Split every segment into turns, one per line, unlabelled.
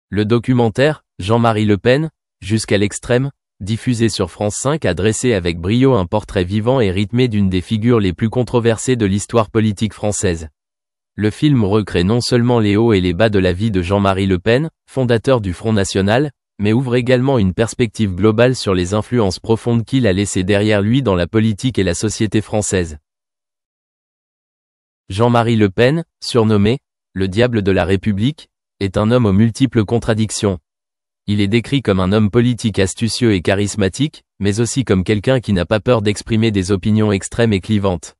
Le documentaire « Jean-Marie Le Pen, jusqu'à l'extrême », diffusé sur France 5 a dressé avec brio un portrait vivant et rythmé d'une des figures les plus controversées de l'histoire politique française. Le film recrée non seulement les hauts et les bas de la vie de Jean-Marie Le Pen, fondateur du Front National, mais ouvre également une perspective globale sur les influences profondes qu'il a laissées derrière lui dans la politique et la société française. Jean-Marie Le Pen, surnommé « le diable de la République », est un homme aux multiples contradictions. Il est décrit comme un homme politique astucieux et charismatique, mais aussi comme quelqu'un qui n'a pas peur d'exprimer des opinions extrêmes et clivantes.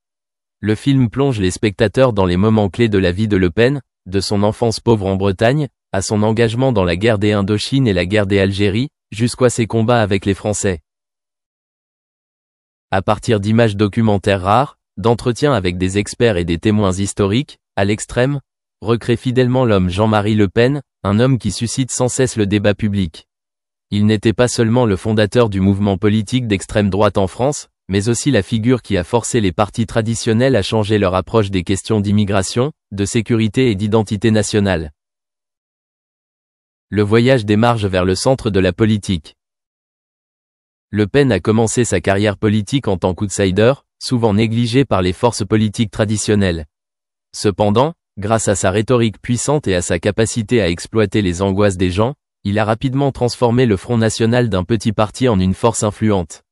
Le film plonge les spectateurs dans les moments clés de la vie de Le Pen, de son enfance pauvre en Bretagne, à son engagement dans la guerre des Indochine et la guerre des Algérie, jusqu'à ses combats avec les Français. À partir d'images documentaires rares, d'entretiens avec des experts et des témoins historiques, à l'extrême, recrée fidèlement l'homme Jean-Marie Le Pen, un homme qui suscite sans cesse le débat public. Il n'était pas seulement le fondateur du mouvement politique d'extrême droite en France, mais aussi la figure qui a forcé les partis traditionnels à changer leur approche des questions d'immigration, de sécurité et d'identité nationale. Le voyage des marges vers le centre de la politique. Le Pen a commencé sa carrière politique en tant qu'outsider, souvent négligé par les forces politiques traditionnelles. Cependant, grâce à sa rhétorique puissante et à sa capacité à exploiter les angoisses des gens, il a rapidement transformé le Front National d'un petit parti en une force influente.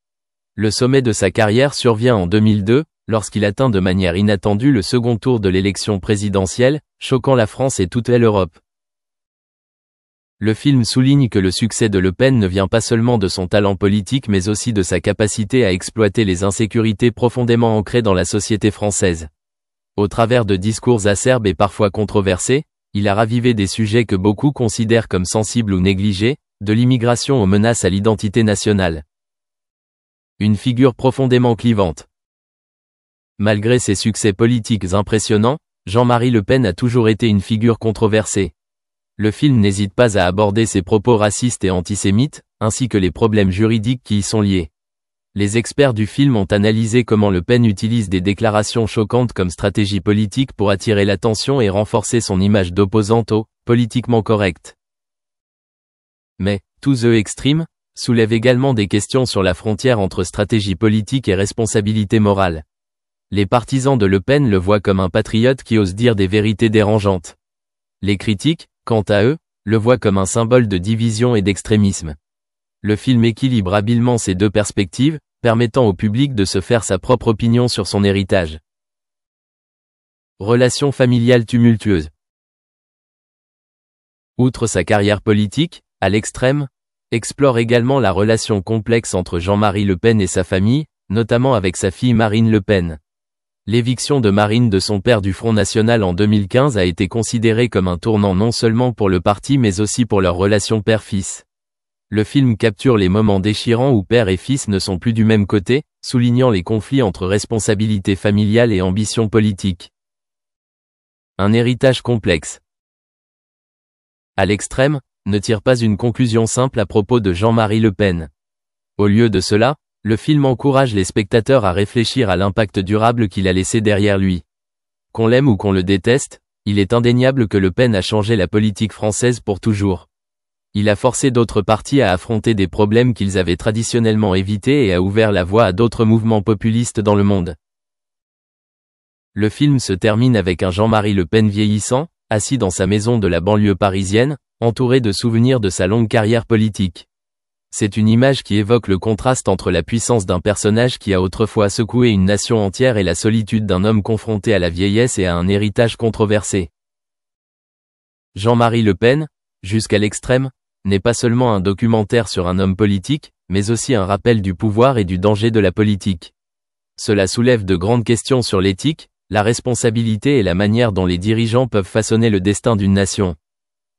Le sommet de sa carrière survient en 2002, lorsqu'il atteint de manière inattendue le second tour de l'élection présidentielle, choquant la France et toute l'Europe. Le film souligne que le succès de Le Pen ne vient pas seulement de son talent politique mais aussi de sa capacité à exploiter les insécurités profondément ancrées dans la société française. Au travers de discours acerbes et parfois controversés, il a ravivé des sujets que beaucoup considèrent comme sensibles ou négligés, de l'immigration aux menaces à l'identité nationale. Une figure profondément clivante. Malgré ses succès politiques impressionnants, Jean-Marie Le Pen a toujours été une figure controversée. Le film n'hésite pas à aborder ses propos racistes et antisémites, ainsi que les problèmes juridiques qui y sont liés. Les experts du film ont analysé comment Le Pen utilise des déclarations choquantes comme stratégie politique pour attirer l'attention et renforcer son image d'opposante au « politiquement correct ». Mais, To the Extreme soulève également des questions sur la frontière entre stratégie politique et responsabilité morale. Les partisans de Le Pen le voient comme un patriote qui ose dire des vérités dérangeantes. Les critiques, quant à eux, le voient comme un symbole de division et d'extrémisme. Le film équilibre habilement ces deux perspectives, permettant au public de se faire sa propre opinion sur son héritage. Relation familiale tumultueuse. Outre sa carrière politique, à l'extrême, explore également la relation complexe entre Jean-Marie Le Pen et sa famille, notamment avec sa fille Marine Le Pen. L'éviction de Marine de son père du Front National en 2015 a été considérée comme un tournant non seulement pour le parti mais aussi pour leur relation père-fils. Le film capture les moments déchirants où père et fils ne sont plus du même côté, soulignant les conflits entre responsabilité familiale et ambition politique. Un héritage complexe. À l'extrême, ne tire pas une conclusion simple à propos de Jean-Marie Le Pen. Au lieu de cela, le film encourage les spectateurs à réfléchir à l'impact durable qu'il a laissé derrière lui. Qu'on l'aime ou qu'on le déteste, il est indéniable que Le Pen a changé la politique française pour toujours. Il a forcé d'autres partis à affronter des problèmes qu'ils avaient traditionnellement évités et a ouvert la voie à d'autres mouvements populistes dans le monde. Le film se termine avec un Jean-Marie Le Pen vieillissant, assis dans sa maison de la banlieue parisienne, entouré de souvenirs de sa longue carrière politique. C'est une image qui évoque le contraste entre la puissance d'un personnage qui a autrefois secoué une nation entière et la solitude d'un homme confronté à la vieillesse et à un héritage controversé. Jean-Marie Le Pen, jusqu'à l'extrême, n'est pas seulement un documentaire sur un homme politique, mais aussi un rappel du pouvoir et du danger de la politique. Cela soulève de grandes questions sur l'éthique, la responsabilité et la manière dont les dirigeants peuvent façonner le destin d'une nation.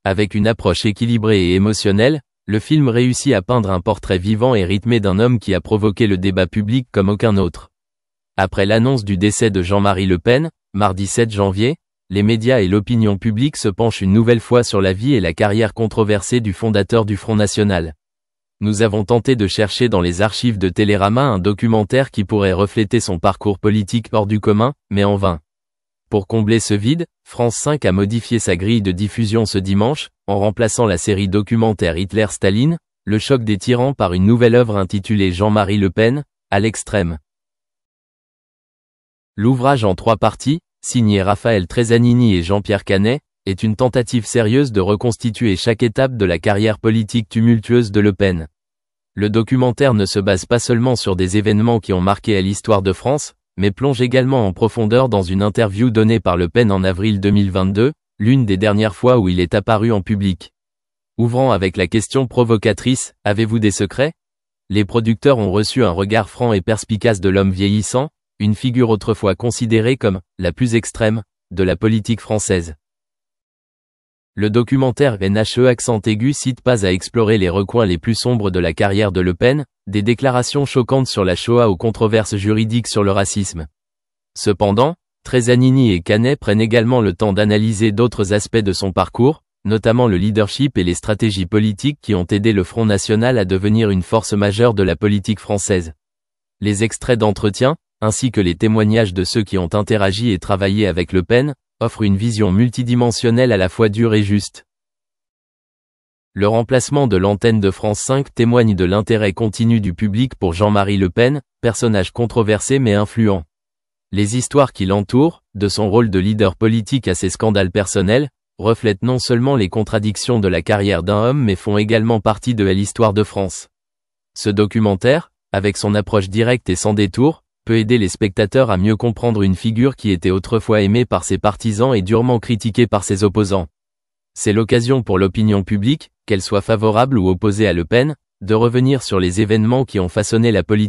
Avec une approche équilibrée et émotionnelle, le film réussit à peindre un portrait vivant et rythmé d'un homme qui a provoqué le débat public comme aucun autre. Après l'annonce du décès de Jean-Marie Le Pen, mardi 7 janvier, les médias et l'opinion publique se penchent une nouvelle fois sur la vie et la carrière controversée du fondateur du Front National. Nous avons tenté de chercher dans les archives de Télérama un documentaire qui pourrait refléter son parcours politique hors du commun, mais en vain. Pour combler ce vide, France 5 a modifié sa grille de diffusion ce dimanche, en remplaçant la série documentaire Hitler-Staline, le choc des tyrans par une nouvelle œuvre intitulée Jean-Marie Le Pen, à l'extrême. L'ouvrage en 3 parties, signé Raphaël Tresanini et Jean-Pierre Canet, est une tentative sérieuse de reconstituer chaque étape de la carrière politique tumultueuse de Le Pen. Le documentaire ne se base pas seulement sur des événements qui ont marqué l'histoire de France, mais plonge également en profondeur dans une interview donnée par Le Pen en avril 2022, l'une des dernières fois où il est apparu en public. Ouvrant avec la question provocatrice « Avez-vous des secrets ?», les producteurs ont reçu un regard franc et perspicace de l'homme vieillissant, une figure autrefois considérée comme « la plus extrême » de la politique française. Le documentaire NHE accent aigu cite pas à explorer les recoins les plus sombres de la carrière de Le Pen, des déclarations choquantes sur la Shoah aux controverses juridiques sur le racisme. Cependant, Tresanini et Canet prennent également le temps d'analyser d'autres aspects de son parcours, notamment le leadership et les stratégies politiques qui ont aidé le Front National à devenir une force majeure de la politique française. Les extraits d'entretien, ainsi que les témoignages de ceux qui ont interagi et travaillé avec Le Pen, offrent une vision multidimensionnelle à la fois dure et juste. Le remplacement de l'antenne de France 5 témoigne de l'intérêt continu du public pour Jean-Marie Le Pen, personnage controversé mais influent. Les histoires qui l'entourent, de son rôle de leader politique à ses scandales personnels, reflètent non seulement les contradictions de la carrière d'un homme mais font également partie de l'histoire de France. Ce documentaire, avec son approche directe et sans détour, peut aider les spectateurs à mieux comprendre une figure qui était autrefois aimée par ses partisans et durement critiquée par ses opposants. C'est l'occasion pour l'opinion publique, qu'elle soit favorable ou opposée à Le Pen, de revenir sur les événements qui ont façonné la politique